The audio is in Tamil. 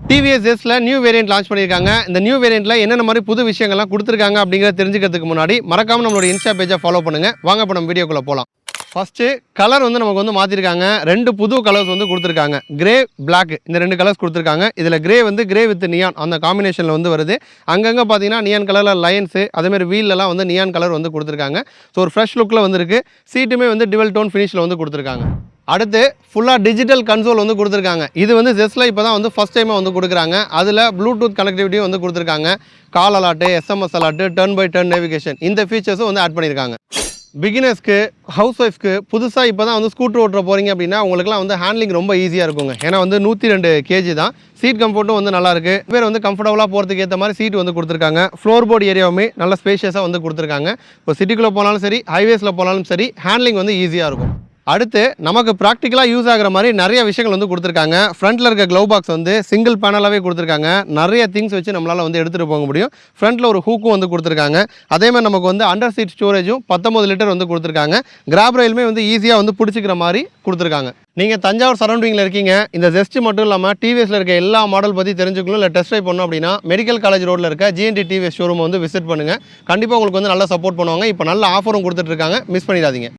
TVS Zestல நியூ வேரியன்ட் லான்ச் பண்ணியிருக்காங்க. இந்த நியூ வேரியன்ட்ல என்னென்ன மாதிரி புது விஷயங்கள்லாம் கொடுத்துருக்காங்க அப்படிங்கிறத தெரிஞ்சுக்கிறதுக்கு முன்னாடி மறக்காம நம்மளோட இன்ஸ்டா பேஜை ஃபாலோ பண்ணுங்க. வாங்க இப்போ நம்ம வீடியோக்குள்ள போகலாம். ஃபர்ஸ்ட்டு கலர் வந்து நமக்கு வந்து மாற்றிருக்காங்க. 2 புது கலர்ஸ் வந்து கொடுத்துருக்காங்க. கிரே, பிளாக் இந்த 2 கலர்ஸ் கொடுத்துருக்காங்க. இதில் கிரே வந்து கிரே வித் நியான் அந்த காம்பினேஷனில் வந்து வருது. அங்கங்கே பார்த்தீங்கன்னா நியான் கலரில் லைன்ஸு அதேமாதிரி வீலெலாம் வந்து நியான் கலர் வந்து கொடுத்துருக்காங்க. ஸோ ஒரு ஃப்ரெஷ் லுக்கில் வந்துருக்கு. சீட்டுமே வந்து டிவல் டோன் ஃபினிஷில் வந்து கொடுத்துருக்காங்க. அடுத்து ஃபுல்லாக டிஜிட்டல் கன்சோல் வந்து கொடுத்துருக்காங்க. இது வந்து ஜெஸ்ட்டில் இப்போ தான் வந்து ஃபஸ்ட் டைமாக வந்து கொடுக்குறாங்க. அதில் ப்ளூடூத் கனெக்டிவிட்டியும் வந்து கொடுத்துருக்காங்க. Call alert, SMS alert, turn by turn navigation இந்த ஃபீச்சர்ஸும் வந்து ஆட் பண்ணியிருக்காங்க. பிகினர்ஸ்க்கு, ஹவுஸ் ஒய்ஃப்க்கு புதுசாக இப்போ தான் வந்து ஸ்கூட்டர் ஓட்டுற போகிறீங்க அப்படின்னா உங்களுக்குலாம் வந்து ஹேண்ட்லிங் ரொம்ப ஈஸியாக இருக்குங்க. ஏன்னா வந்து 102 kg தான். சீட் கம்ஃபர்ட்டும் வந்து நல்லாயிருக்கு. பேர் வந்து கம்ஃபர்டபுளாக போகிறதுக்கு ஏற்ற மாதிரி சீட் வந்து கொடுத்துருக்காங்க. ஃப்ளோர் போர்டு ஏரியாவுமே நல்ல ஸ்பேஷியஸாக வந்து கொடுத்துருக்காங்க. இப்போ சிட்டிக்குள்ளே போனாலும் சரி, ஹைவேஸில் போனாலும் சரி, ஹேண்ட்லிங் வந்து ஈஸியாக இருக்கும். அடுத்து நமக்கு ப்ராக்டிக்கலாக யூஸ் ஆகிற மாதிரி நிறைய விஷயங்கள் வந்து கொடுத்துருக்காங்க. ஃப்ரண்ட்டில் இருக்க க்ளவ் பாக்ஸ் வந்து சிங்கிள் பேனலாகவே கொடுத்துருக்காங்க. நிறைய திங்ஸ் வச்சு நம்மளால் வந்து எடுத்துகிட்டு போக முடியும். ஃப்ரண்ட்டில் ஒரு ஹூக்கும் வந்து கொடுத்துருக்காங்க. அதேமாதிரி நமக்கு வந்து அண்டர் சீட் ஸ்டோரேஜும் 19 லிட்டர் வந்து கொடுத்துருக்காங்க. கிராப் ரயிலுமே வந்து ஈஸியாக வந்து பிடிச்சிக்கிற மாதிரி கொடுத்துருக்காங்க. நீங்கள் தஞ்சாவூர் சரௌண்டிங்கில் இருக்கீங்க, இந்த ஜெஸ்ட் மட்டும் இல்லாமல் டிவிஎஸில் இருக்க எல்லா மாடல் பற்றி தெரிஞ்சுக்கணும் இல்லை டெஸ்ட் ட்ரைவ் பண்ணணும் அப்படின்னா மெடிக்கல் காலேஜ் ரோட்டில் இருக்க GNT டிவிஎஸ் ஷோரூம் வந்து விசிட் பண்ணுங்கள். கண்டிப்பாக உங்களுக்கு வந்து நல்லா சப்போர்ட் பண்ணுவாங்க. இப்போ நல்ல ஆஃபரும் கொடுத்துட்ருக்காங்க, மிஸ் பண்ணிடாதீங்க.